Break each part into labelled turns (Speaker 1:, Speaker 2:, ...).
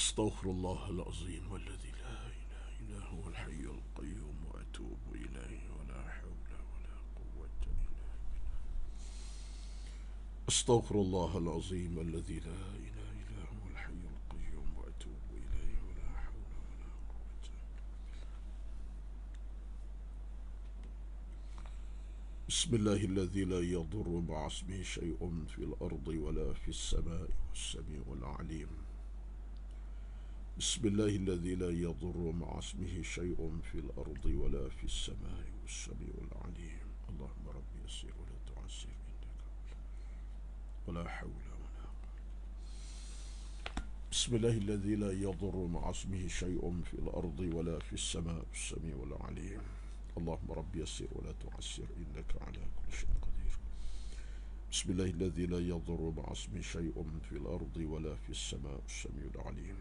Speaker 1: أستغفر الله العظيم الذي لا إله إلا هو الحي القيوم وأتوب إليه ولا حول ولا قوة إلا بالله. أستغفر الله العظيم الذي لا إله إلا هو الحي القيوم وأتوب إليه ولا حول ولا قوة إلا بالله. بسم الله الذي لا يضر مع اسمه شيء في الأرض ولا في السماء والسميع العليم. بسم الله الذي لا يضر مع اسمه شيء في الأرض ولا في السماء والسميع العليم. اللهم رب يسر ولا تعسر إنك ولا حول ولا قوة. بسم الله الذي لا يضر مع اسمه شيء في الأرض ولا في السماء والسميع العليم. اللهم رب يسر ولا تعسر إنك على كل شيء قدير. بسم الله الذي لا يضر مع اسمه شيء في الأرض ولا في السماء والسميع العليم.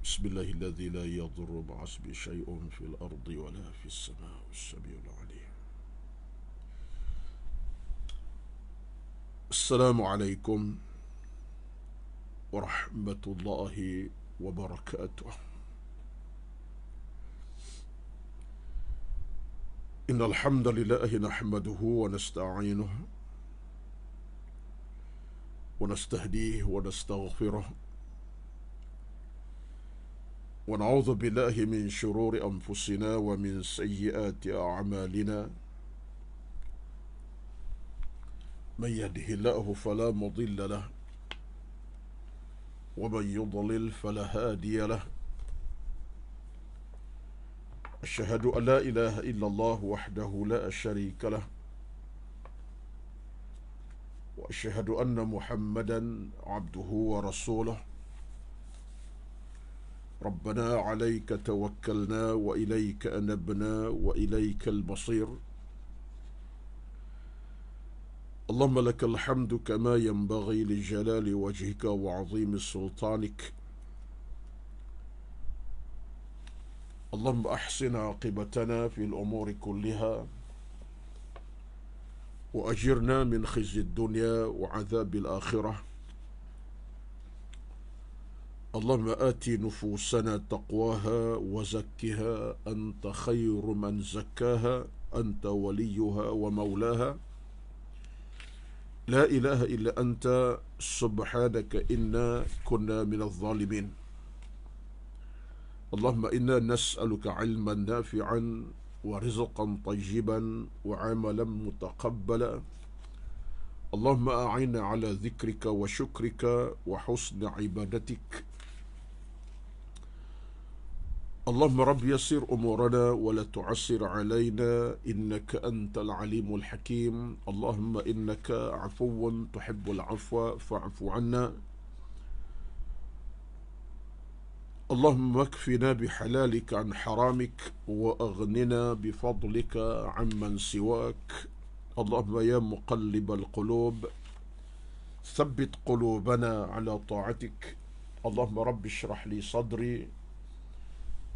Speaker 1: بسم الله الذي لا يضر مع اسمه شيء في الأرض ولا في السماء والسميع العليم. السلام عليكم ورحمة الله وبركاته. إن الحمد لله نحمده ونستعينه ونستهديه ونستغفره ونعوذ بالله من شرور أنفسنا ومن سيئات أعمالنا. من يهده الله فلا مضل له ومن يضلل فلا هادي له. أشهد أن لا إله إلا الله وحده لا شريك له وأشهد أن محمدا عبده ورسوله. ربنا عليك توكلنا وإليك أنبنا وإليك المصير. اللهم لك الحمد كما ينبغي لجلال وجهك وعظيم سلطانك. اللهم أحسن عاقبتنا في الأمور كلها وأجرنا من خزي الدنيا وعذاب الآخرة. اللهم آت نفوسنا تقواها وزكها أنت خير من زكاها أنت وليها ومولاها. لا إله إلا أنت سبحانك إنا كنا من الظالمين. اللهم إنا نسألك علما نافعا ورزقا طيبا وعملا متقبلا. اللهم أعنا على ذكرك وشكرك وحسن عبادتك. اللهم رب يسر أمورنا ولا تعسر علينا إنك أنت العليم الحكيم. اللهم إنك عفو تحب العفو فاعف عنا. اللهم اكفنا بحلالك عن حرامك وأغننا بفضلك عمن سواك. اللهم يا مقلب القلوب ثبت قلوبنا على طاعتك. اللهم رب اشرح لي صدري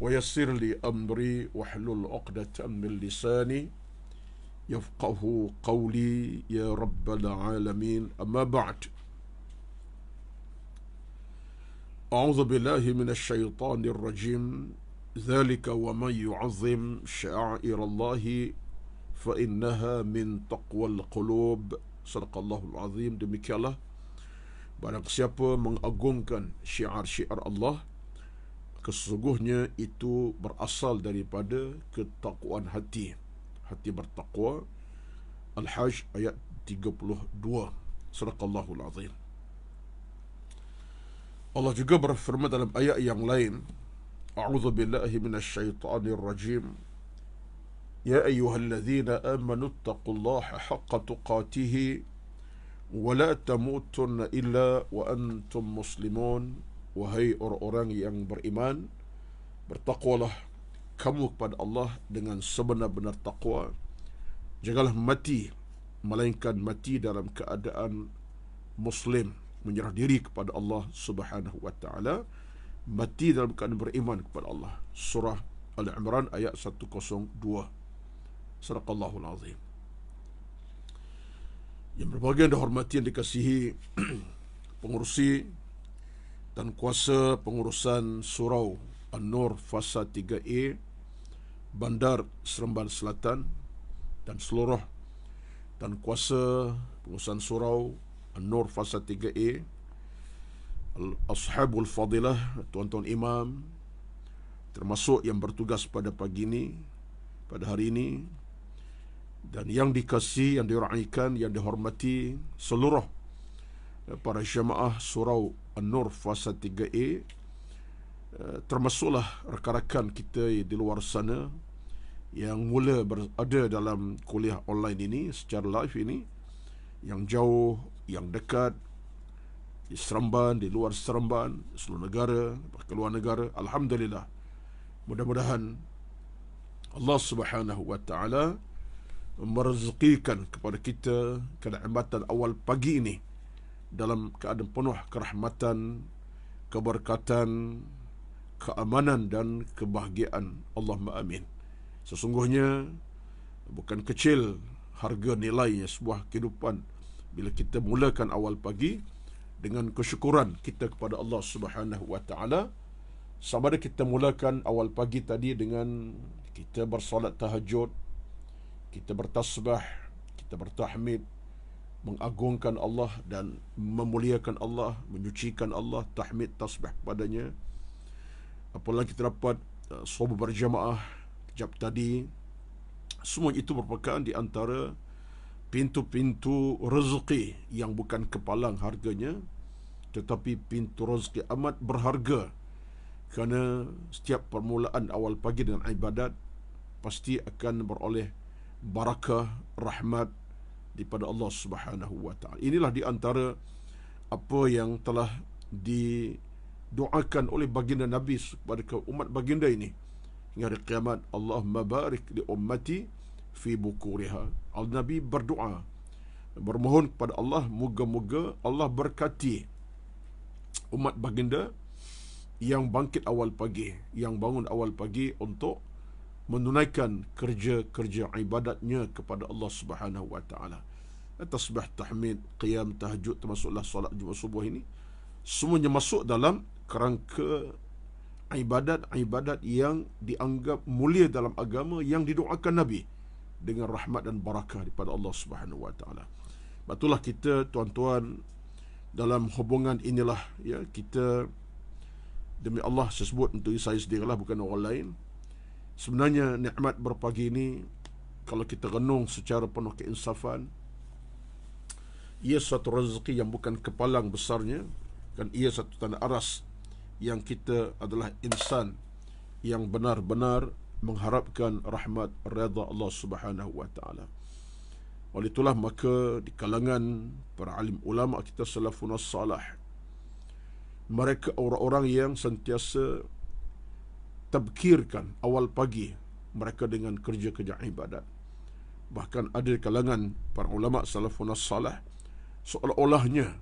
Speaker 1: ويسر لي أمري واحلل عقدة من لساني يفقه قولي يا رب العالمين. أما بعد، أعوذ بالله من الشيطان الرجيم. ذلك ومن يعظم شعائر الله فإنها من تقوى القلوب. Sadaqallahul Azim. Demikianlah, barang siapa mengagungkan syiar-syiar Allah, kesungguhnya itu berasal daripada ketakwaan hati. Hati bertakwa. Al-Hajj ayat 32. Sadaqallahul Azim. Allah juga berfirman dalam ayat yang lain, A'udzu billahi minasyaitonir rajim. Ya ayyuhalladzina amanu taqullaha haqqa tuqatih wa la tamutunna illa wa antum muslimun. Wahai orang-orang yang beriman, bertakwalah kamu kepada Allah dengan sebenar-benar takwa. Janganlah mati melainkan mati dalam keadaan muslim, menyerah diri kepada Allah Subhanahu wa taala, mati dalam keadaan beriman kepada Allah. Surah Al-Imran ayat 102. Sadaqallahul Azim. Yang berbahagia dan dihormati yang dikasihi pengurusi dan kuasa pengurusan Surau An-Nur Fasa 3A Bandar Seremban Selatan dan seluruh dan kuasa pengurusan Surau An-Nur Fasa 3A, Ashabul Fadilah, tuan-tuan imam, termasuk yang bertugas pada pagi ini, pada hari ini, dan yang dikasihi, yang diraikan, yang dihormati seluruh para jemaah Surau An-Nur Fasa 3A, termasuklah rakan-rakan kita di luar sana yang mula berada dalam kuliah online ini secara live ini, yang jauh, yang dekat, di Seremban, di luar Seremban, seluruh negara, bahkan luar negara. Alhamdulillah, mudah-mudahan Allah Subhanahu wa taala merezekikan kepada kita kenikmatan awal pagi ini dalam keadaan penuh kerahmatan, keberkatan, keamanan dan kebahagiaan. Allahumma amin. Sesungguhnya bukan kecil harga nilainya sebuah kehidupan bila kita mulakan awal pagi dengan kesyukuran kita kepada Allah Subhanahu wa taala. Sama ada kita mulakan awal pagi tadi dengan kita bersolat tahajud, kita bertasbih, kita bertahmid, mengagungkan Allah dan memuliakan Allah, menyucikan Allah, tahmid, tasbih padanya. Apalagi kita dapat solat berjamaah kejap tadi. Semua itu merupakan di antara pintu-pintu rezeki yang bukan kepalang harganya, tetapi pintu rezeki amat berharga, kerana setiap permulaan awal pagi dengan ibadat pasti akan beroleh barakah, rahmat daripada Allah Subhanahu wa taala. Inilah di antara apa yang telah didoakan oleh baginda Nabi kepada umat baginda ini hingga hari kiamat. Allahumma barik li ummati fi bukuriha. Al-Nabi berdoa, bermohon kepada Allah, moga-moga Allah berkati umat baginda yang bangkit awal pagi, yang bangun awal pagi untuk menunaikan kerja-kerja ibadatnya kepada Allah Subhanahu wa taala. Tasbih, tahmid, qiyam, tahajud, termasuklah solat Jumaat subuh ini, semuanya masuk dalam kerangka ibadat-ibadat yang dianggap mulia dalam agama, yang didoakan Nabi dengan rahmat dan barakah daripada Allah Subhanahu wa taala. Betullah kita, tuan-tuan, dalam hubungan inilah, ya, kita demi Allah, saya sebut untuk saya sendirilah, bukan orang lain. Sebenarnya nikmat berpagi ini, kalau kita renung secara penuh keinsafan, ia satu rezeki yang bukan kepalang besarnya, dan ia satu tanda aras yang kita adalah insan yang benar-benar mengharapkan rahmat redha Allah Subhanahu wa taala. Oleh itulah maka di kalangan para alim ulama kita salafun salih, mereka orang-orang yang sentiasa tabkirkan awal pagi mereka dengan kerja-kerja ibadat. Bahkan ada di kalangan para ulama salafun salih seolah-olahnya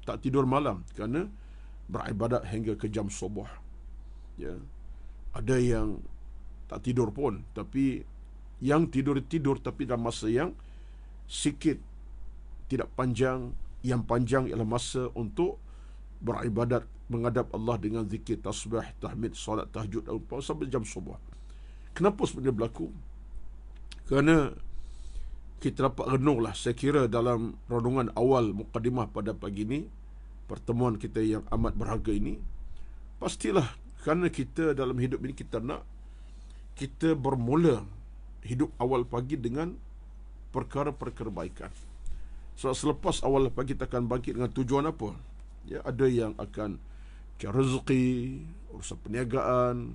Speaker 1: tak tidur malam kerana beribadat hingga ke jam subuh. Ya. Ada yang tak tidur pun, tapi yang tidur tapi dalam masa yang sikit, tidak panjang. Yang panjang ialah masa untuk beribadat, menghadap Allah dengan zikir, tasbih, tahmid, solat tahajud sampai jam subuh. Kenapa sebenarnya berlaku? Kerana kita dapat renunglah, saya kira dalam renungan awal mukadimah pada pagi ini, pertemuan kita yang amat berharga ini, pastilah kerana kita dalam hidup ini kita nak kita bermula hidup awal pagi dengan perkara-perkara kebaikan. So, selepas awal pagi kita akan bangkit dengan tujuan apa? Ya, ada yang akan cari rezeki, urusan perniagaan,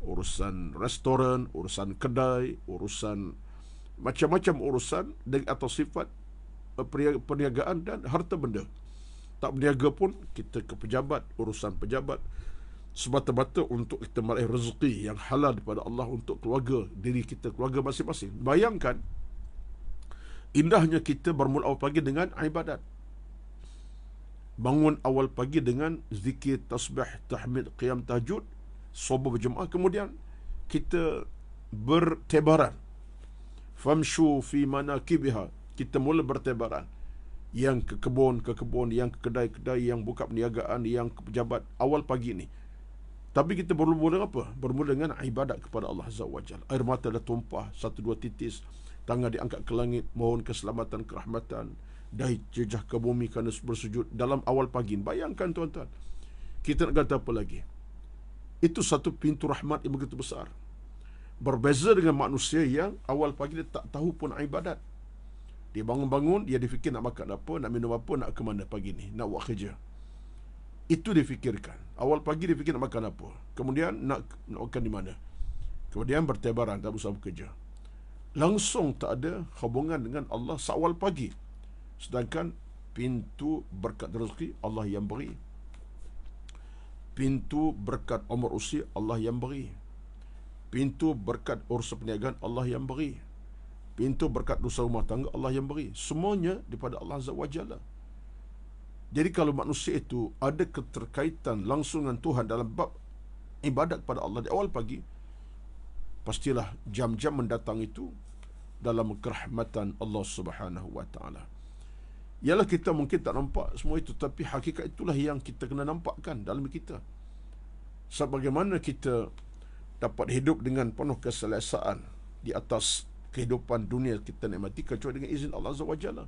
Speaker 1: urusan restoran, urusan kedai, urusan macam-macam urusan atau sifat perniagaan dan harta benda. Tak berniaga pun kita ke pejabat, urusan pejabat, semata-mata untuk kita meraih rezeki yang halal daripada Allah untuk keluarga diri kita, keluarga masing-masing. Bayangkan indahnya kita bermula awal pagi dengan ibadat. Bangun awal pagi dengan zikir, tasbih, tahmid, qiyam, tahajud, subuh berjemaah, kemudian kita bertebaran famshu fi manakibiha, kita mula bertebaran. Yang ke kebun, yang ke kedai-kedai, yang buka perniagaan, yang ke pejabat awal pagi ni. Tapi kita bermula dengan apa? Bermula dengan ibadat kepada Allah Azza wa Jalla. Air mata dah tumpah, 1-2 titis, tangan diangkat ke langit, mohon keselamatan, kerahmatan, dahi jejah ke bumi kerana bersujud dalam awal pagi. Bayangkan tuan-tuan, kita nak kata apa lagi? Itu satu pintu rahmat yang begitu besar. Berbeza dengan manusia yang awal pagi dia tak tahu pun ibadat. Dia bangun-bangun, dia fikir nak makan apa, nak minum apa, nak ke mana pagi ni, nak buat kerja. Itu dia fikirkan. Awal pagi dia fikir nak makan apa, kemudian nak makan di mana, kemudian bertebaran, tak usah bekerja. Langsung tak ada hubungan dengan Allah seawal pagi. Sedangkan pintu berkat rezeki Allah yang beri, pintu berkat umur usia Allah yang beri, pintu berkat urusan perniagaan Allah yang beri, pintu berkat dosa rumah tangga Allah yang beri. Semuanya daripada Allah Azza wa Jalla. Jadi kalau manusia itu ada keterkaitan langsung dengan Tuhan dalam bab ibadat kepada Allah di awal pagi, pastilah jam-jam mendatang itu dalam kerahmatan Allah Subhanahu wa taala. Ialah kita mungkin tak nampak semua itu, tapi hakikat itulah yang kita kena nampakkan dalam kita. Sebagaimana kita dapat hidup dengan penuh keselesaan di atas kehidupan dunia kita nikmati kecuali dengan izin Allah Azza wa Jalla.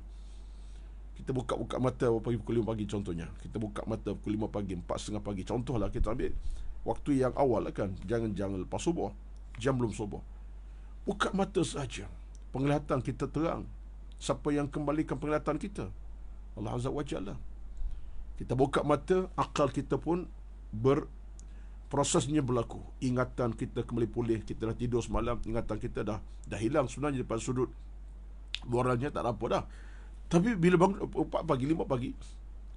Speaker 1: Kita buka mata pukul 5 pagi contohnya. Kita buka mata pukul 5 pagi, 4:30 pagi. Contohlah kita ambil waktu yang awal kan. Jangan lepas subuh. Jam belum subuh. Buka mata saja. Penglihatan kita terang. Siapa yang kembalikan penglihatan kita? Allah Azza wa Jalla. Kita buka mata, akal kita pun prosesnya berlaku. Ingatan kita kembali pulih. Kita dah tidur semalam, ingatan kita dah hilang sebenarnya daripada sudut moralnya, tak ada apa dah. Tapi bila bangun 4 pagi, 5 pagi,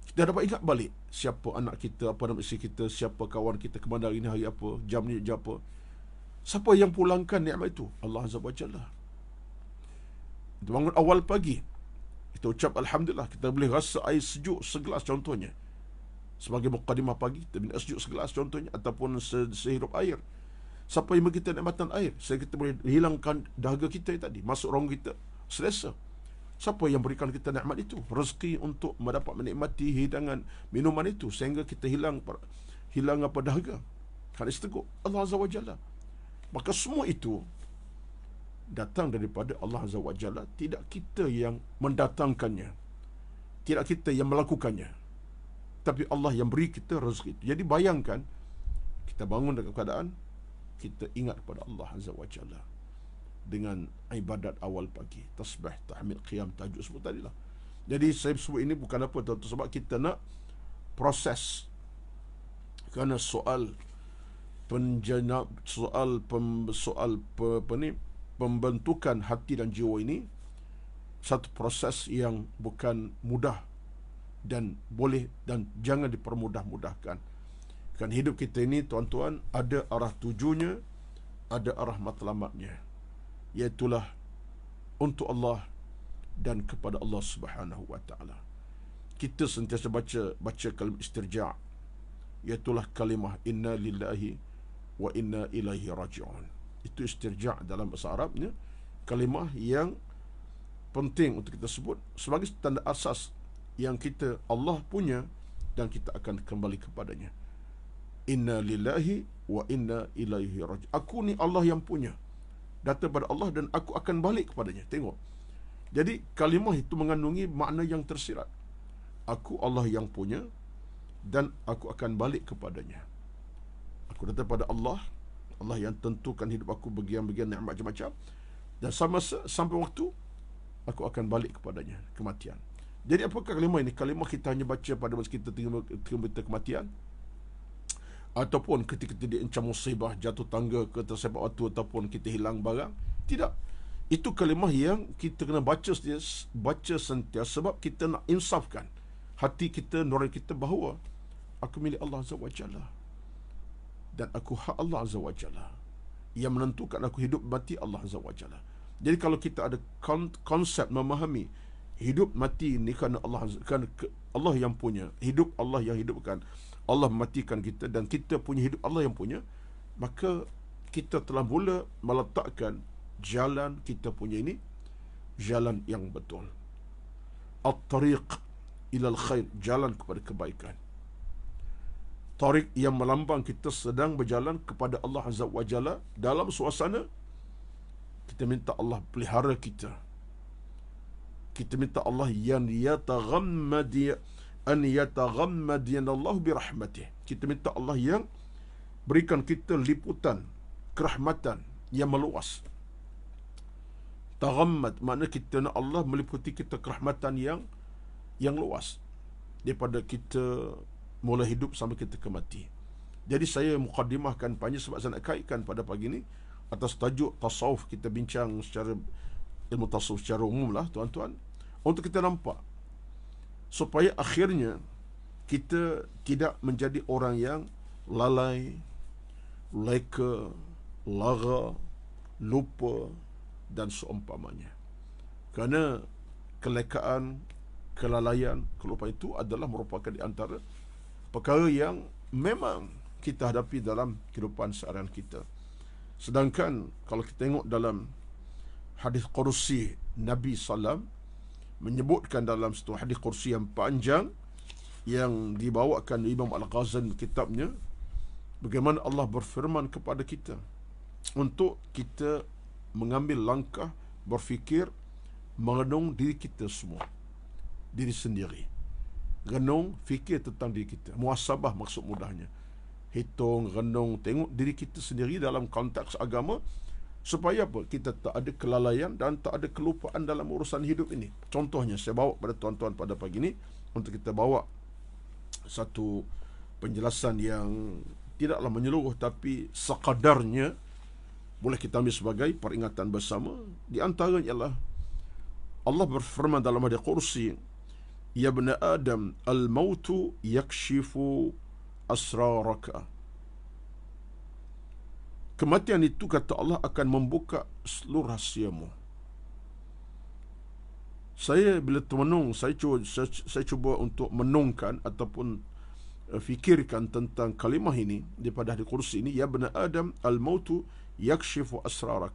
Speaker 1: kita dapat ingat balik siapa anak kita, apa nama isteri kita, siapa kawan kita, ke mana hari ni, hari apa, jam ni jam apa. Siapa yang pulangkan nikmat itu? Allah Azza wa Jalla. Kita bangun awal pagi, kita ucap Alhamdulillah, kita boleh rasa air sejuk segelas contohnya. Sebagai mukadimah pagi, kita minum sejuk segelas contohnya, ataupun sehirup air. Siapa yang beri kita nikmatan air, sehingga kita boleh hilangkan dahaga kita tadi, masuk rongga kita, selesa. Siapa yang berikan kita nikmat itu? Rezeki untuk mendapat menikmati hidangan minuman itu sehingga kita hilang apa dahaga. Kan istighfar Allah Azza wa Jalla. Maka semua itu datang daripada Allah Azza wa Jalla, tidak kita yang mendatangkannya, tidak kita yang melakukannya, tapi Allah yang beri kita rezeki itu. Jadi bayangkan kita bangun dalam keadaan kita ingat kepada Allah Azza wa Jalla dengan ibadat awal pagi, tasbih, tahmid, qiyam, tahajud, sebut tadilah. Jadi saya sebut ini bukan apa tuan-tuan, sebab kita nak proses. Kerana pembentukan hati dan jiwa ini satu proses yang bukan mudah dan boleh dan jangan dipermudah-mudahkan. Kan hidup kita ini tuan-tuan ada arah tujunya, ada arah matlamatnya, iaitulah untuk Allah dan kepada Allah Subhanahu wa taala. Kita sentiasa baca kalimah istirja', iaitulah kalimah inna lillahi wa inna ilaihi raji'un. Itu istirja' dalam bahasa Arabnya, kalimah yang penting untuk kita sebut sebagai tanda asas yang kita Allah punya dan kita akan kembali kepadanya. Inna lillahi wa inna ilaihi raji'un. Aku ni Allah yang punya, datang pada Allah dan aku akan balik kepadanya. Tengok. Jadi kalimah itu mengandungi makna yang tersirat. Aku Allah yang punya dan aku akan balik kepadanya. Aku datang pada Allah, Allah yang tentukan hidup aku bagian-bagian nikmat macam-macam, dan sampai waktu aku akan balik kepadanya, kematian. Jadi apakah kalimah ini? Kalimah kita hanya baca pada masa kita terima kematian, ataupun ketika kita diancam musibah, jatuh tangga ke tersepak waktu, ataupun kita hilang barang. Tidak. Itu kalimah yang kita kena baca sentiasa, sebab kita nak insafkan hati kita, nurani kita bahawa aku milik Allah Azza wa Jalla dan aku hak Allah Azza wa Jalla. Yang menentukan aku hidup mati Allah Azza wa Jalla. Jadi kalau kita ada konsep memahami hidup mati ini kerana Allah yang punya, hidup Allah yang hidupkan, Allah mematikan kita dan kita punya hidup Allah yang punya, maka kita telah mula meletakkan jalan kita punya ini jalan yang betul. At-tariq ilal khair, jalan kepada kebaikan. Tariq yang melambang kita sedang berjalan kepada Allah Azza wa Jalla dalam suasana kita minta Allah pelihara kita. Kita minta Allah yang yataghammadiyana Allah birahmatih. Kita minta Allah yang berikan kita liputan kerahmatan yang meluas. Taghammad makna kita nak Allah meliputi kita kerahmatan yang luas daripada kita mula hidup sampai kita kemati. Jadi saya mukaddimahkan panjang sebab saya nak kaitkan pada pagi ni atas tajuk tasawuf. Kita bincang secara ilmu tasawuf secara umum lah tuan-tuan, untuk kita nampak supaya akhirnya kita tidak menjadi orang yang lalai, leka, lara, lupa dan seumpamanya. Kerana kelekaan, kelalaian, kelupaan itu adalah merupakan di antara perkara yang memang kita hadapi dalam kehidupan seharian kita. Sedangkan kalau kita tengok dalam hadis kursi, Nabi SAW menyebutkan dalam satu hadis kursi yang panjang yang dibawakan Imam Al-Ghazali kitabnya, bagaimana Allah berfirman kepada kita untuk kita mengambil langkah berfikir, merenung diri kita semua, diri sendiri. Renung, fikir tentang diri kita. Muhasabah maksud mudahnya. Hitung, renung, tengok diri kita sendiri dalam konteks agama, supaya apa? Kita tak ada kelalaian dan tak ada kelupaan dalam urusan hidup ini. Contohnya saya bawa pada tuan-tuan pada pagi ini untuk kita bawa satu penjelasan yang tidaklah menyeluruh tapi sekadarnya boleh kita ambil sebagai peringatan bersama. Di antaranya ialah Allah berfirman dalam hadis kursi, ya bani Adam, al-mautu yakshifu asraraka. Kematian itu, kata Allah, akan membuka seluruh rahsiamu. Saya bila termenung, saya cuba untuk menungkan ataupun fikirkan tentang kalimah ini daripada hadis kursi ini, ya bani Adam, al-mautu yakshifu asrarak.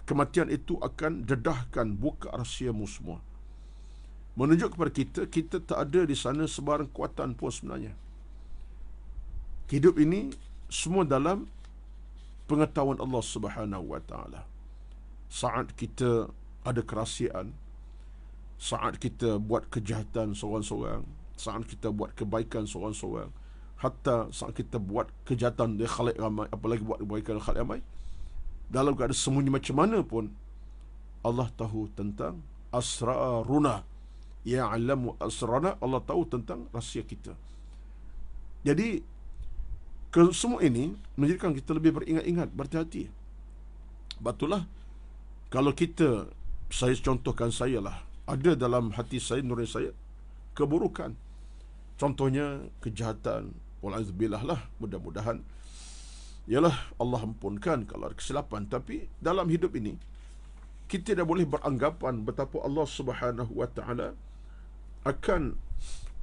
Speaker 1: Kematian itu akan dedahkan, buka rahsiamu semua. Menunjuk kepada kita tak ada di sana sebarang kuatan pun sebenarnya. Hidup ini semua dalam pengetahuan Allah Subhanahu wa taala. Saat kita ada kerahsiaan, saat kita buat kejahatan seorang-seorang, saat kita buat kebaikan seorang-seorang, hatta saat kita buat kejahatan di khalaik ramai, apalagi buat kebaikan di khalaik ramai, dalam keadaan sembunyi macam mana pun, Allah tahu tentang asraruna. Ya'lamu asrarana, Allah tahu tentang rahsia kita. Jadi semua ini menjadikan kita lebih beringat-ingat, berhati-hati. Betullah kalau kita, saya contohkan saya lah, ada dalam hati saya, nurani saya, keburukan. Contohnya kejahatan, wal'azubillah lah, mudah-mudahan ialah Allah ampunkan kalau ada kesilapan. Tapi dalam hidup ini kita tidak boleh beranggapan betapa Allah Subhanahu wa taala akan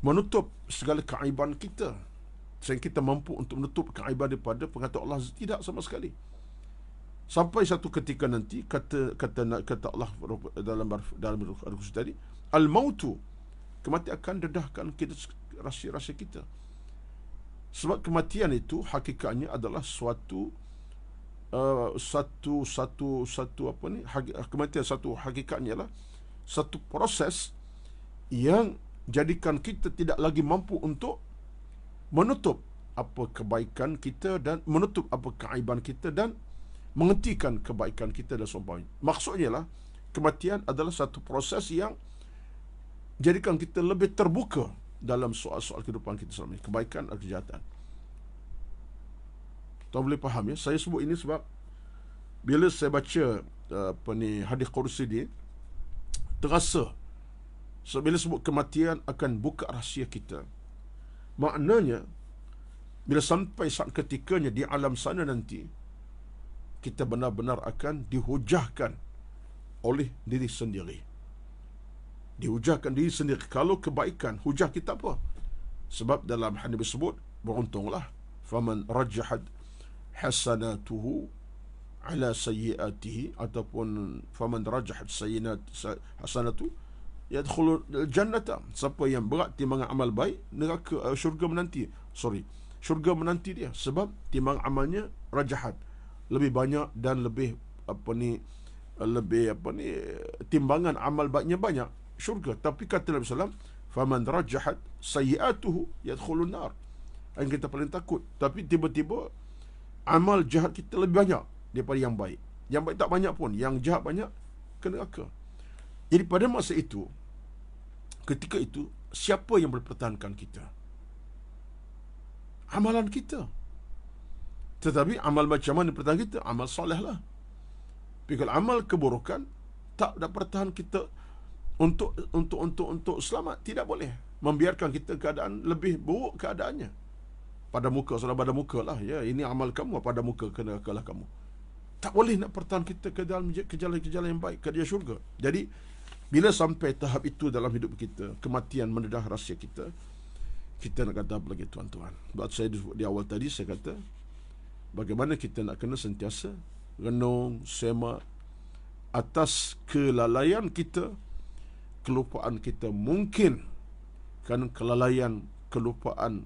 Speaker 1: menutup segala keaiban kita sehingga kita mampu untuk menutup keaiban daripada pengetahuan Allah. Tidak sama sekali. Sampai satu ketika nanti kata Allah dalam al-Qur'an tadi, al-mautu, kematian akan dedahkan kita rahsia-rahsia kita. Sebab kematian itu hakikatnya adalah kematian satu hakikatnya adalah satu proses yang jadikan kita tidak lagi mampu untuk menutup apa kebaikan kita dan menutup apa keaiban kita dan menghentikan kebaikan kita dan seumpamanya. Maksudnya lah, kematian adalah satu proses yang jadikan kita lebih terbuka dalam soal-soal kehidupan kita selama ini, kebaikan atau kejahatan. Tuan boleh faham ya? Saya sebut ini sebab bila saya baca hadis kursi dia, terasa so, bila sebut kematian akan buka rahsia kita, maknanya bila sampai saat ketikanya di alam sana nanti, kita benar-benar akan dihujahkan oleh diri sendiri. Dihujahkan diri sendiri. Kalau kebaikan, hujah kita apa? Sebab dalam hadis disebut, beruntunglah faman rajahat hasanatuhu ala sayyiatihi, ataupun faman rajahat sayyiat hasanatu yadkhulul jannata, siapa yang berat timbangan amal baik, neraka syurga menanti. Syurga menanti dia, sebab timbang amalnya rajahat, lebih banyak dan lebih timbangan amal baiknya banyak, syurga. Tapi kata Nabi SAW, faman rajahat sayyiatuhu yadkhulun nar, yang kita paling takut. Tapi tiba-tiba amal jahat kita lebih banyak daripada yang baik. Yang baik tak banyak pun, yang jahat banyak, ke neraka. Jadi pada masa itu, ketika itu, siapa yang mempertahankan kita? Amalan kita. Tetapi amal macam mana pertahan kita? Amal soleh lah. Tapi kalau amal keburukan, tak dapat pertahan kita untuk selamat. Tidak boleh membiarkan kita keadaan lebih buruk keadaannya. Pada muka, saudara, pada muka lah. Ya, ini amal kamu, pada muka kena kalah kamu. Tak boleh nak pertahan kita ke dalam jalan yang baik, ke dia syurga. Jadi, bila sampai tahap itu dalam hidup kita, kematian mendedah rahsia kita, kita nak kata apa lagi, tuan-tuan? Sebab saya di awal tadi, saya kata, bagaimana kita nak kena sentiasa renung, semak atas kelalaian kita, kelupaan kita. Mungkin kerana kelalaian, kelupaan,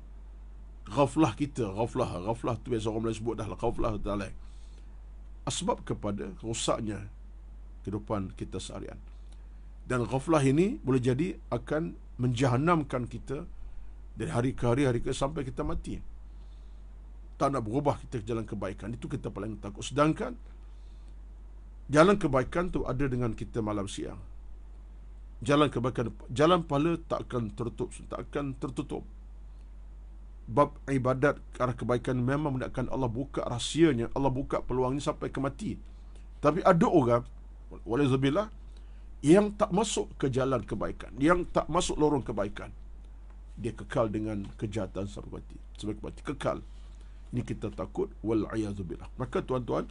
Speaker 1: ghaflah kita. Ghaflah tu biasa orang Melayu sebut dah lah, ghaflah dalai. Asbab kepada rosaknya kehidupan kita seharian. Dan ghaflah ini boleh jadi akan menjahanamkan kita dari hari ke hari sampai kita mati. Tak nak berubah kita ke jalan kebaikan, itu kita paling takut. Sedangkan jalan kebaikan tu ada dengan kita malam siang. Jalan kebaikan, jalan pahala tak akan tertutup. Bab ibadat ke arah kebaikan memang akan Allah buka rahsianya, Allah buka peluangnya sampai ke mati. Tapi ada orang, walizubillah, yang tak masuk ke jalan kebaikan, yang tak masuk lorong kebaikan, dia kekal dengan kejahatan sampai mati, kekal. Ini kita takut, wal'iyadzubillah. Maka tuan-tuan,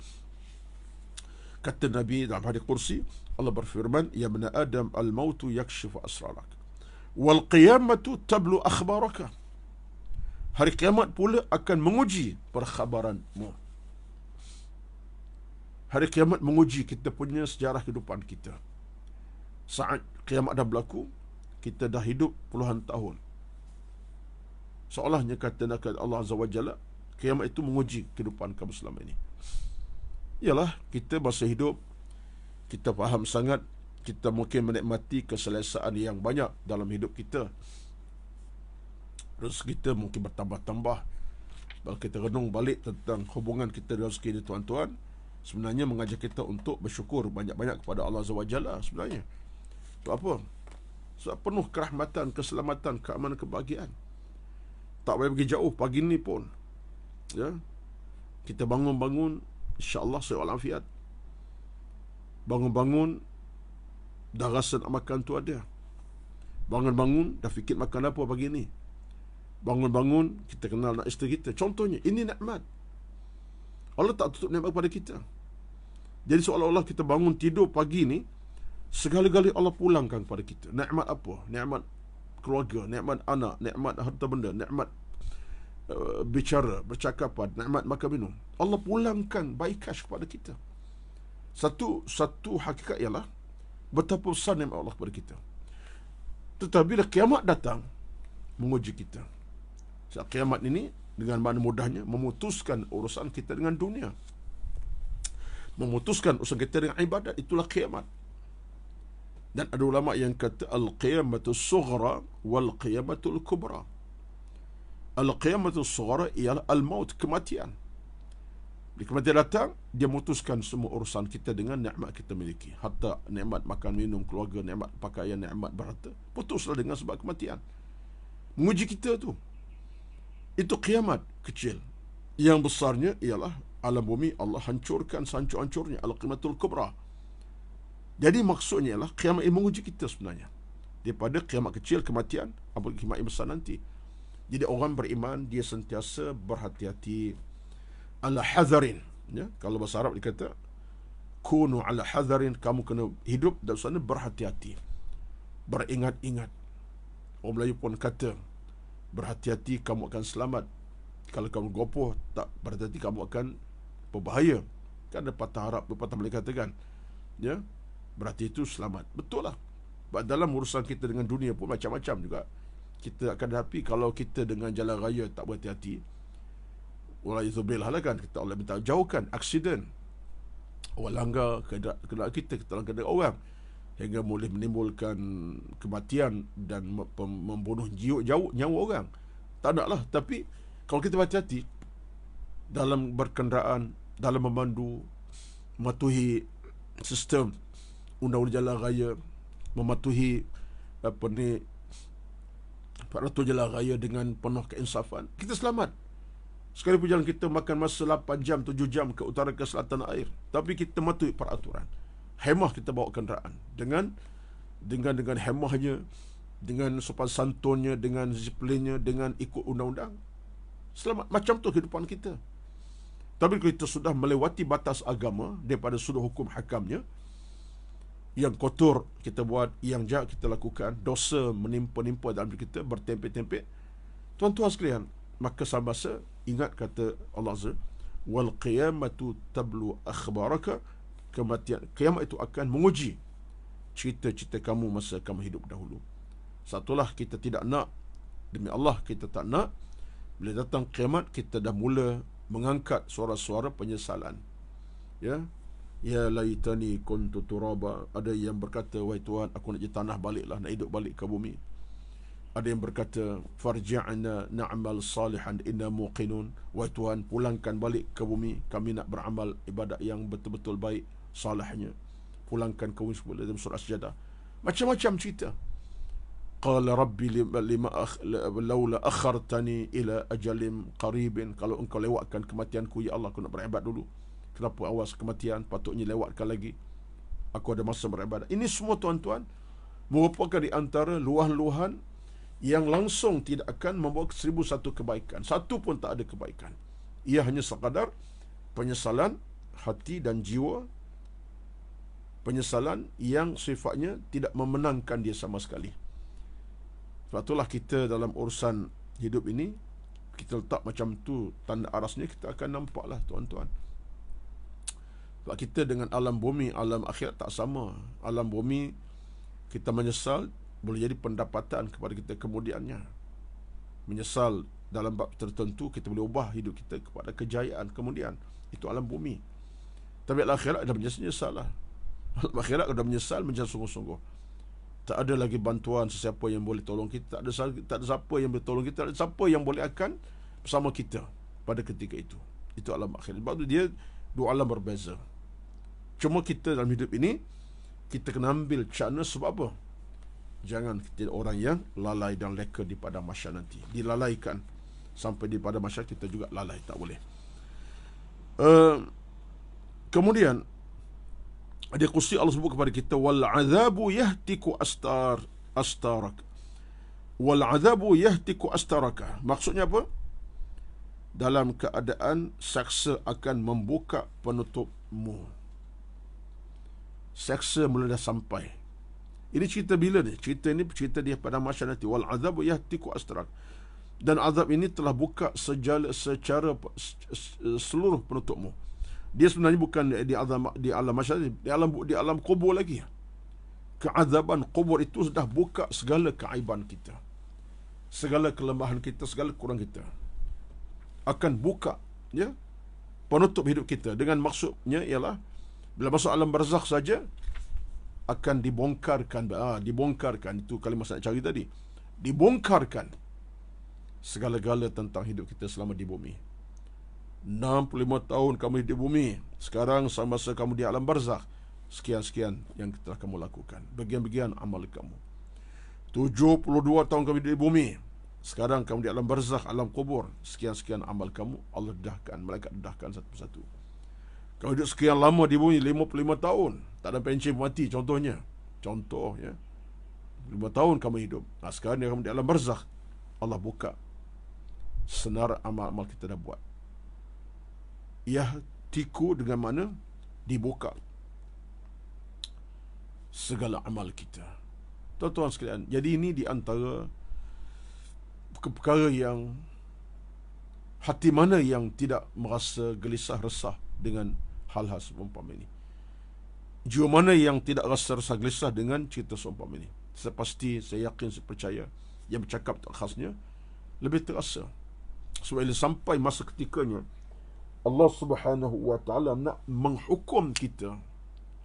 Speaker 1: kata Nabi dalam hadis kursi, Allah berfirman, ya bani Adam, al-mautu yakshifu asrarak, wal qiyamatu tablu akhbaraka. Hari kiamat pula akan menguji perkhabaranmu. Hari kiamat menguji kita punya sejarah kehidupan kita. Saat kiamat dah berlaku, kita dah hidup puluhan tahun. Seolahnya kata Allah Azza wa Jalla, kiamat itu menguji kehidupan kamu selama ini. Ialah kita masih hidup, kita faham sangat, kita mungkin menikmati keselesaan yang banyak dalam hidup kita. Rezeki kita mungkin bertambah-tambah. Kalau kita renung balik tentang hubungan kita dengan rezeki ini, tuan-tuan, sebenarnya mengajak kita untuk bersyukur banyak-banyak kepada Allah Azza wa Jalla sebenarnya. Sebab apa? Sebab penuh kerahmatan, keselamatan, keamanan, kebahagiaan. Tak boleh pergi jauh pagi ni pun, ya, kita bangun-bangun, insya-Allah sihat walafiat. Bangun-bangun dah rasa nak makan tu ada. Bangun-bangun dah fikir makan apa pagi ni. Bangun-bangun kita kenal nak isteri kita. Contohnya, ini nikmat. Allah tak tutup nikmat kepada kita. Jadi seolah-olah kita bangun tidur pagi ni, segala-galanya Allah pulangkan kepada kita. Nikmat apa? Nikmat keluarga, nikmat anak, nikmat harta benda, nikmat bicara, bercakapan, nikmat makan minum. Allah pulangkan by cash kepada kita. Satu hakikat ialah betapa besar nikmat Allah kepada kita. Tetapi bila kiamat datang, menguji kita. Saat kiamat ini dengan mana mudahnya memutuskan urusan kita dengan dunia, memutuskan urusan kita dengan ibadat. Itulah kiamat. Dan ada ulama yang kata al-qiyamatul sughra wal qiyamatul kubra. Al-qiyamatul sughra ialah al-maut, kematian. Bila kematian datang, dia memutuskan semua urusan kita dengan nikmat kita miliki. Hatta nikmat makan minum, keluarga, nikmat pakaian, nikmat berharta, putuslah dengan sebab kematian. Menguji kita tu. Itu kiamat kecil. Yang besarnya ialah alam bumi Allah hancurkan sehancur-hancurnya, al-qiyamatul kubra. Jadi maksudnya ialah kiamat ini menguji kita sebenarnya. Daripada kiamat kecil, kematian, apalagi kiamat yang besar nanti. Jadi orang beriman, dia sentiasa berhati-hati, ala hadarin, ya? Kalau bahasa Arab dikata kunu ala hadarin, kamu kena hidup dalam sana berhati-hati, beringat-ingat. Orang Melayu pun kata, berhati-hati kamu akan selamat. Kalau kamu gopoh, tak berhati-hati kamu akan berbahaya. Kan ada patah Arab, pepatah boleh katakan, ya, berarti itu selamat. Betul lah. Dalam urusan kita dengan dunia pun macam-macam juga kita akan hadapi. Kalau kita dengan jalan raya tak berhati-hati, walaizubillah lah kan, kita Allah minta jauhkan aksiden, orang langgar kenderaan kita langgar dengan orang, hingga boleh menimbulkan kematian dan membunuh nyawa orang. Tak nak lah. Tapi kalau kita berhati-hati dalam berkenderaan, dalam memandu, mematuhi sistem undang-undang jalan raya, mematuhi peraturan jalan raya dengan penuh keinsafan, kita selamat. Sekalipun jalan kita makan masa 8 jam, 7 jam ke utara ke selatan air, tapi kita mematuhi peraturan. Hemah kita bawa kenderaan dengan hemahnya, dengan sopan santunnya, dengan disiplinnya, dengan ikut undang-undang. Selamat. Macam tu kehidupan kita. Tapi kalau kita sudah melewati batas agama daripada sudut hukum hakamnya, yang kotor kita buat, yang jahat kita lakukan, dosa menimpa dalam diri kita, bertempik-tempik, tuan-tuan sekalian, maka samasa ingat kata Allah Azza, wal qiyamatu tablu akhbaraka, kematian, kiamat itu akan menguji cerita-cerita kamu masa kamu hidup dahulu. Satulah kita tidak nak, demi Allah kita tak nak, bila datang kiamat kita dah mula mengangkat suara-suara penyesalan. Ya, ya laitani kuntu turaba. Ada yang berkata, wahai Tuhan, aku nak jadi tanah baliklah, nak hidup balik ke bumi. Ada yang berkata, farji'na na'mal salihan inna muqinun. Wahai Tuhan, pulangkan balik ke bumi, kami nak beramal ibadat yang betul-betul baik, salahnya. Pulangkan ke bumi, dalam surah As-Sajdah. Macam-macam cerita. Qala rabbi laula akhartani ila ajalim qaribin. Kalau engkau lewatkan kematianku, ya Allah, aku nak beribadat dulu. Kenapa awas kematian, patutnya lewatkan lagi, aku ada masa beribadat. Ini semua tuan-tuan merupakan di antara luahan-luahan yang langsung tidak akan membawa 1001 kebaikan. Satu pun tak ada kebaikan. Ia hanya sekadar penyesalan hati dan jiwa, penyesalan yang sifatnya tidak memenangkan dia sama sekali. Sebab itulah kita dalam urusan hidup ini, kita letak macam tu tanda arasnya, kita akan nampaklah tuan-tuan. Sebab kita dengan alam bumi, alam akhirat tak sama. Alam bumi kita menyesal, boleh jadi pendapatan kepada kita kemudiannya. Menyesal dalam bab tertentu, kita boleh ubah hidup kita kepada kejayaan kemudian. Itu alam bumi. Tapi alam akhirat dah menyesal lah. Alam akhirat dah menyesal sungguh-sungguh. Tak ada lagi bantuan sesiapa yang boleh tolong kita. Tak ada siapa yang boleh tolong kita. Tak ada siapa yang boleh akan bersama kita pada ketika itu. Itu alam akhirat. Sebab tu dia dua alam berbeza. Cuma kita dalam hidup ini, kita kena ambil cakna. Sebab apa? Jangan kita orang yang lalai dan leka di padang mahsyar nanti. Dilalaikan. Sampai di padang mahsyar kita juga lalai. Tak boleh. Kemudian dia kursi Allah sebut kepada kita, wal azabu yahtiku astarak. Wal azabu yahtiku astaraka. Maksudnya apa? Dalam keadaan saksa akan membuka penutupmu. Saksa mula dah sampai. Ini cerita bila ni? Cerita dia pada mahsyar nanti. Wal azabu yahtiku astarak. Dan azab ini telah buka secara seluruh penutupmu. Dia sebenarnya bukan di alam mahsyar, di alam kubur lagi. Keazaban kubur itu sudah buka segala keaiban kita, segala kelemahan kita, segala kurang kita. Akan buka, ya, penutup hidup kita. Dengan maksudnya ialah bila masuk alam barzakh saja akan dibongkarkan. Dibongkarkan itu kalimah saya cari tadi. Dibongkarkan segala-gala tentang hidup kita selama di bumi. 65 tahun kamu di bumi. Sekarang semasa kamu di alam barzakh, sekian-sekian yang telah kamu lakukan. Bagian-bagian amal kamu. 72 tahun kamu di bumi. Sekarang kamu di alam barzakh, alam kubur. Sekian-sekian amal kamu. Allah dedahkan, malaikat dedahkan satu persatu. Kamu hidup sekian lama di bumi, 55 tahun. Tak ada pencen mati contohnya. Contoh, ya. 5 tahun kamu hidup. Sekarang kamu di alam barzakh. Allah buka senar amal-amal kita dah buat. Yahtiku dengan mana? Dibuka segala amal kita. Tuan-tuan sekalian, jadi ini di antara perkara yang hati mana yang tidak merasa gelisah resah dengan hal-hal seumpama ini. Jiwa mana yang tidak rasa gelisah dengan cerita seumpama ini? Saya pasti, saya yakin, saya percaya, yang bercakap tak khasnya lebih terasa. Sebab bila sampai masa ketikanya Allah Subhanahu wa ta'ala nak menghukum kita,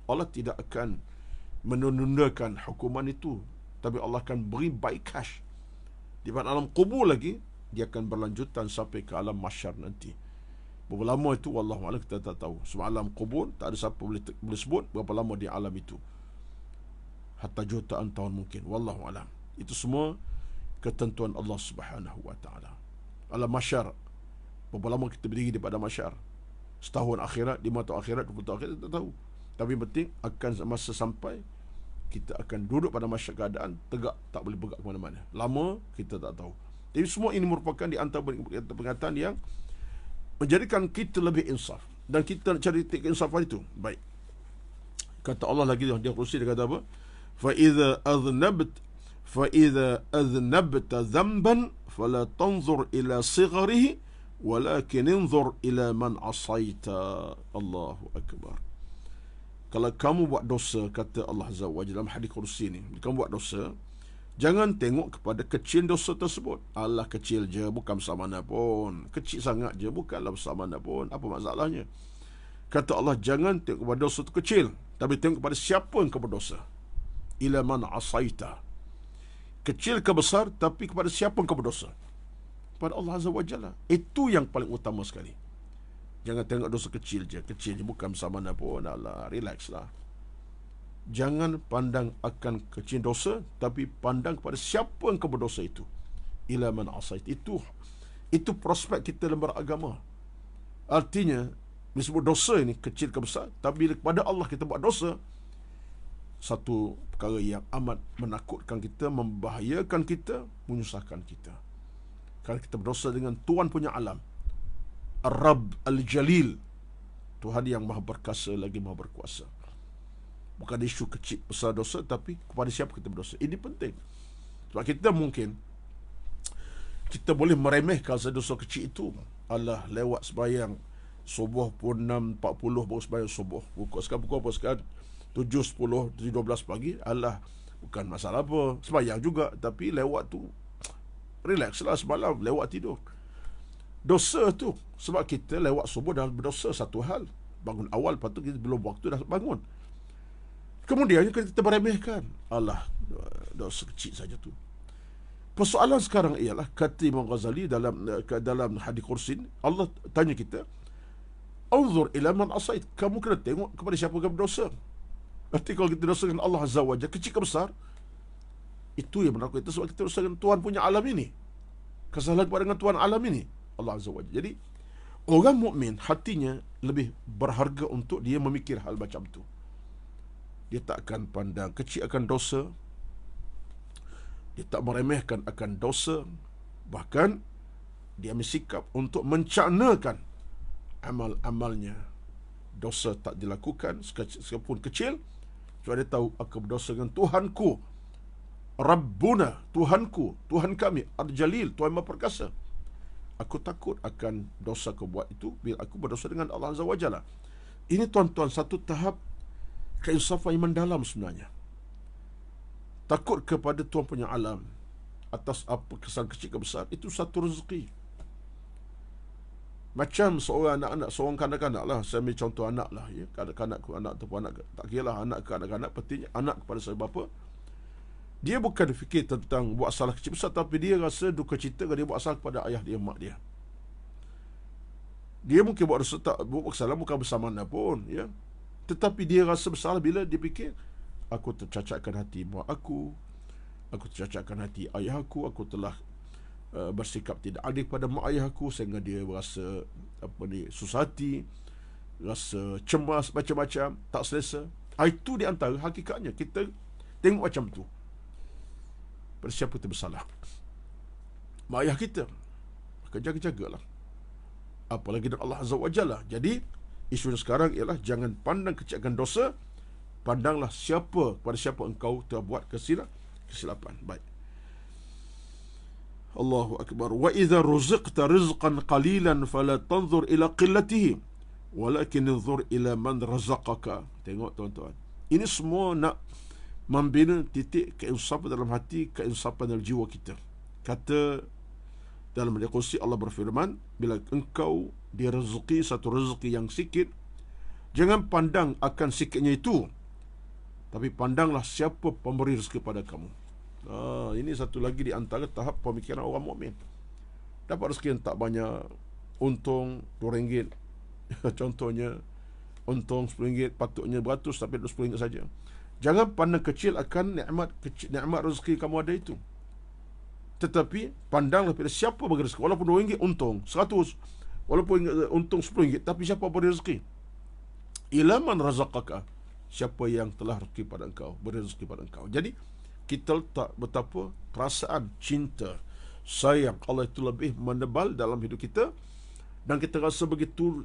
Speaker 1: Allah tidak akan menundakan hukuman itu, tapi Allah akan beri by cash. Di alam kubur lagi, dia akan berlanjutan sampai ke alam mahsyar nanti. Berapa lama itu wallahualam kita tak tahu. Sebab alam kubur tak ada siapa boleh sebut berapa lama di alam itu. Hatta jutaan tahun mungkin, wallahualam. Itu semua ketentuan Allah Subhanahu wa ta'ala. Alam mahsyar, berapa lama kita berdiri daripada mahsyar? Setahun akhirat, 5 tahun akhirat, 20 tahun akhirat, tak tahu. Tapi penting akan masa sampai kita akan duduk pada mahsyar keadaan tegak, tak boleh bergerak ke mana-mana. Lama kita tak tahu. Jadi semua ini merupakan di antara perkataan yang menjadikan kita lebih insaf, dan kita nak cari titik insafan itu. Baik. Kata Allah lagi, dia kursi, dia kata apa? فَإِذَا أَذْنَبْتَ ذَنْبًا فَلَا تَنْظُرْ إِلَى صِغَرِهِ وَلَكِنْ انظُرْ إِلَى مَنْ عَصَيْتَ. Allahu Akbar. Kalau kamu buat dosa, kata Allah Azza wa Jalla dalam hadis kursi ni, kamu buat dosa, jangan tengok kepada kecil dosa tersebut. Allah kecil je, bukan besar mana pun. Kecil sangat je, bukanlah besar mana pun. Apa masalahnya? Kata Allah, jangan tengok kepada dosa itu kecil, tapi tengok kepada siapa yang kau berdosa. Ila man asaita. Kecil ke besar, tapi kepada siapa yang kau berdosa? Kepada Allah Azza wa Jalla. Itu yang paling utama sekali. Jangan tengok dosa kecil je, bukan besar mana pun. Allah, relax lah. Jangan pandang akan kecil dosa, tapi pandang kepada siapa yang kau berdosa itu. Ila man asait. Itu prospek kita dalam beragama. Artinya, disebut dosa ini kecil ke besar, tapi bila kepada Allah kita buat dosa, satu perkara yang amat menakutkan kita, membahayakan kita, menyusahkan kita. Kalau kita berdosa dengan Tuhan punya alam, Ar-Rabb Al-Jalil, Tuhan yang maha berkasa lagi maha berkuasa. Bukan isu kecil besar dosa, tapi kepada siapa kita berdosa. Ini penting. Sebab kita mungkin kita boleh meremehkan dosa kecil itu. Allah, lewat sembahyang subuh pukul 6.40 baru sembahyang subuh. Sekarang pukul apa sekarang? 7.10, 7.12 pagi. Allah, bukan masalah apa. Sembahyang juga, tapi lewat tu relax lah semalam, lewat tidur. Dosa tu sebab kita lewat subuh dah berdosa satu hal. Bangun awal, lepas tu kita belum waktu dah bangun. Kemudian kita meremehkan. Allah, dosa kecil saja tu. Persoalan sekarang ialah, kata Imam Ghazali dalam hadis kursi, Allah tanya kita, "Anzur ila man asait." Kamu kena tengok kepada siapa kamu berdosa. Berarti kalau kita dosa dengan Allah Azza wa Jalla, kecil ke besar, itu yang menakut kita, sebab kita dosa dengan Tuhan punya alam ini. Kesalahan kepada dengan Tuhan alam ini, Allah Azza wa Jalla. Jadi orang mukmin hatinya lebih berharga untuk dia memikir hal macam tu. Dia tak akan pandang kecil akan dosa, dia tak meremehkan akan dosa, bahkan dia ambil sikap untuk mencanakan amal-amalnya. Dosa tak dilakukan sekalipun kecil, sebab dia tahu aku berdosa dengan Tuhanku, Rabbuna, Tuhanku, Tuhan kami, Al-Jalil, Tuhan Maha Perkasa. Aku takut akan dosa aku buat itu bila aku berdosa dengan Allah Azza wa Jalla. Ini tuan-tuan satu tahap keinsafan yang mendalam sebenarnya. Takut kepada Tuhan punya alam atas apa kesalahan kecil ke besar, itu satu rezeki. Macam seorang anak-anak, seorang kanak-kanak lah, saya ambil contoh anak lah, ya, kanak-kanak ataupun anak, tak kira lah, anak ke anak-kanak, pentingnya anak kepada saya bapa, dia bukan fikir tentang buat salah kecil besar, tapi dia rasa duka cita kalau dia buat salah kepada ayah dia, mak dia. Dia mungkin buat dosa, tak buat kesalahan bukan besar mana pun, ya, tetapi dia rasa bersalah bila dia fikir, aku tercacatkan hati mak aku tercacatkan hati ayah aku telah bersikap tidak adil pada mak ayah aku, sehingga dia rasa susah hati, rasa cemas, macam-macam, tak selesa. Itu di antara hakikatnya kita tengok macam tu. Pada siapa kita bersalah? Mak ayah kita. Maka jaga-jagalah. Apalagi dengan Allah Azza wa Jalla. Jadi isu sekarang ialah jangan pandang kecilkan dosa, pandanglah kepada siapa engkau telah buat kesilapan. Baik. Allahu Akbar. Wa idza ruziqta rizqan qalilan fala tanzur ila qillatihi Walakin inzur ila man razaqaka. Tengok tuan-tuan, ini semua nak membina titik keinsafan dalam hati, keinsafan dalam jiwa kita. Kata dalam hadis qudsi Allah berfirman, bila engkau direzeki satu rezeki yang sikit, jangan pandang akan sikitnya itu, tapi pandanglah siapa pemberi rezeki pada kamu. Ini satu lagi di antara tahap pemikiran orang mukmin. Dapat rezeki yang tak banyak, untung RM2, contohnya, untung RM10, patutnya beratus tapi RM10 saja. Jangan pandang kecil akan nikmat rezeki kamu ada itu, tetapi pandanglah pada siapa bagi rezeki. Walaupun RM2 untung 100, walaupun untung RM10, tapi siapa beri rezeki? Ila man razaqaka, siapa yang telah rezeki pada engkau, beri rezeki pada engkau. Jadi kita letak betapa perasaan cinta, sayang Allah itu lebih menebal dalam hidup kita, dan kita rasa begitu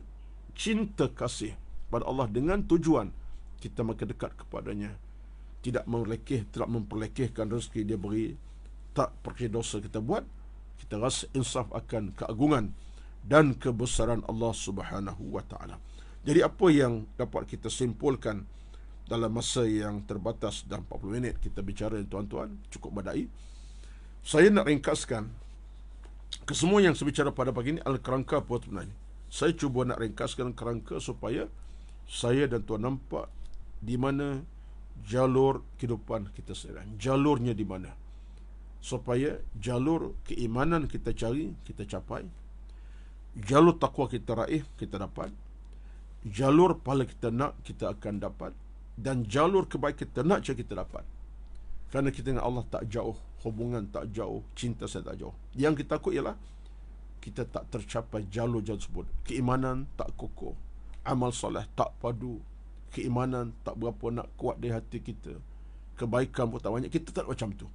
Speaker 1: cinta kasih pada Allah dengan tujuan kita makin dekat kepadanya, tidak memperlekehkan rezeki dia beri, tak pergi dosa kita buat, kita rasa insaf akan keagungan dan kebesaran Allah Subhanahu wa taala. Jadi apa yang dapat kita simpulkan dalam masa yang terbatas dalam 40 minit kita bicara, tuan-tuan, cukup badai. Saya nak ringkaskan kesemua yang saya bicara pada pagi ini adalah kerangka apa sebenarnya. Saya cuba nak ringkaskan kerangka supaya saya dan tuan nampak di mana jalur kehidupan kita sekarang, jalurnya di mana, supaya jalur keimanan kita cari, kita capai, jalur takwa kita raih, kita dapat, jalur pahala kita nak, kita akan dapat, dan jalur kebaikan kita nak, kita dapat. Kerana kita dengan Allah tak jauh, hubungan tak jauh, cinta saya tak jauh. Yang kita takut ialah kita tak tercapai jalur-jalur tersebut. Keimanan tak kokoh, amal soleh tak padu, keimanan tak berapa nak kuat di hati kita, kebaikan pun tak banyak. Kita tak macam tu.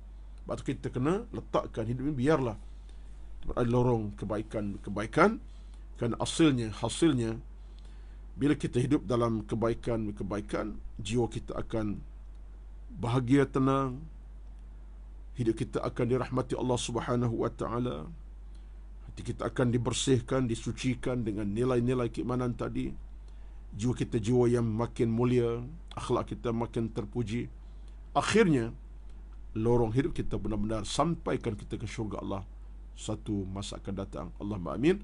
Speaker 1: Sebab tu kita kena letakkan hidup ini biarlah ada lorong kebaikan, kerana hasilnya bila kita hidup dalam kebaikan, jiwa kita akan bahagia, tenang, hidup kita akan dirahmati Allah Subhanahu wa taala, hati kita akan dibersihkan, disucikan dengan nilai-nilai keimanan tadi, jiwa kita jiwa yang makin mulia, akhlak kita makin terpuji. Akhirnya lorong hidup kita benar-benar sampaikan kita ke syurga Allah satu masa akan datang. Allahumma amin.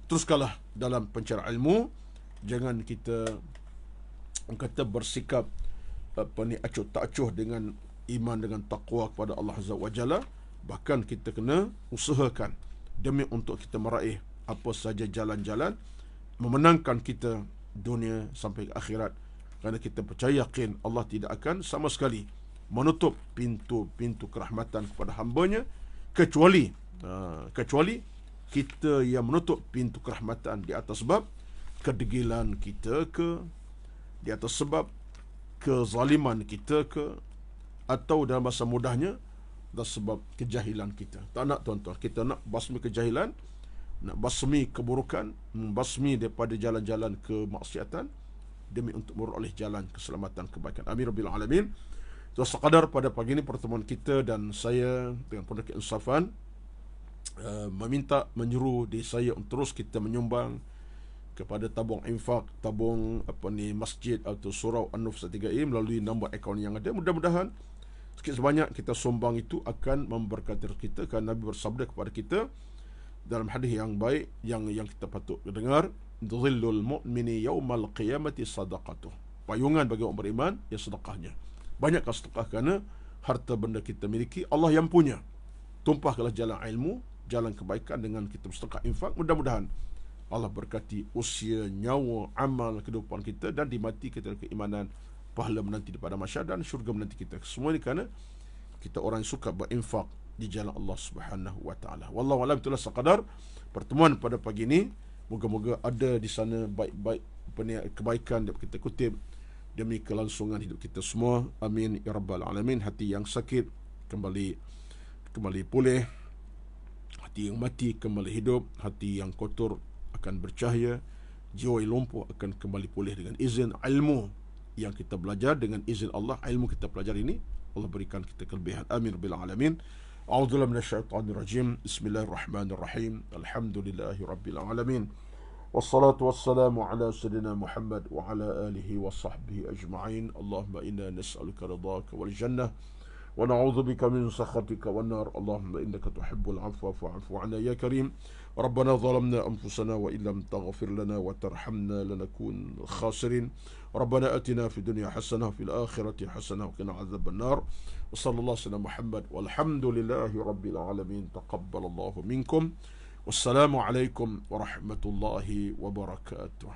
Speaker 1: Teruskanlah dalam pencarian ilmu. Jangan kita bersikap acuh tak acuh dengan iman, dengan taqwa kepada Allah Azza wa Jalla. Bahkan kita kena usahakan demi untuk kita meraih apa saja jalan-jalan memenangkan kita dunia sampai ke akhirat. Kerana kita percaya yakin Allah tidak akan sama sekali menutup pintu-pintu kerahmatan kepada hamba-Nya, kecuali kita yang menutup pintu kerahmatan di atas sebab kedegilan kita ke, di atas sebab kezaliman kita ke, atau dalam bahasa mudahnya atas sebab kejahilan kita. Tak nak, tuan-tuan. Kita nak basmi kejahilan, nak basmi keburukan, membasmi daripada jalan-jalan kemaksiatan demi untuk meroleh jalan keselamatan, kebaikan. Amin rabbil alamin. So, sekadar pada pagi ini pertemuan kita, dan saya dengan penuh keinsafan menyuruh diri saya untuk terus kita menyumbang kepada tabung infak, tabung masjid atau surau An-Nur 3i melalui nombor akaun yang ada. Mudah-mudahan sikit sebanyak kita sumbang itu akan memberkati kita, kerana Nabi bersabda kepada kita dalam hadis yang baik yang kita patut dengar, dhillul mu'mini yaumal qiyamati sadaqatuh. Payungan bagi orang beriman ya sedekahnya. Banyakkan sedekah, kerana harta benda kita miliki Allah yang punya. Tumpahkanlah jalan ilmu, jalan kebaikan dengan kita bersedekah infak. Mudah-mudahan Allah berkati usia, nyawa, amal kehidupan kita, dan dimati kita keimanan, pahala menanti pada masyarakat, dan syurga menanti kita. Semua ini kerana kita orang yang suka berinfak di jalan Allah Subhanahu wa taala. Wallahu a'lam. Itulah sekadar pertemuan pada pagi ini. Moga-moga ada di sana baik-baik kebaikan dapat kita kutip demi kelangsungan hidup kita semua. Amin ya rabbal alamin. Hati yang sakit kembali pulih, hati yang mati kembali hidup, hati yang kotor akan bercahaya, jiwa yang lumpuh akan kembali pulih dengan izin ilmu yang kita belajar, dengan izin Allah. Ilmu kita pelajari ini Allah berikan kita kelebihan. Amin rabbil alamin. A'udzubillahi minasyaitonir rajim. Bismillahirrahmanirrahim. Alhamdulillahi rabbil alamin. والصلاة والسلام على سيدنا محمد وعلى آله وصحبه أجمعين. اللهم إنا نسألك رضاك والجنة ونعوذ بك من سخطك والنار. اللهم إنك تحب العفو فاعف عنا يا كريم. ربنا ظلمنا أنفسنا وإن لم تغفر لنا وترحمنا لنكون خاسرين. ربنا أتنا في الدنيا حسنة وفي الآخرة حسنة وقنا عذاب النار. وصلى الله على محمد والحمد لله رب العالمين. تقبل الله منكم. والسلام عليكم ورحمة الله وبركاته.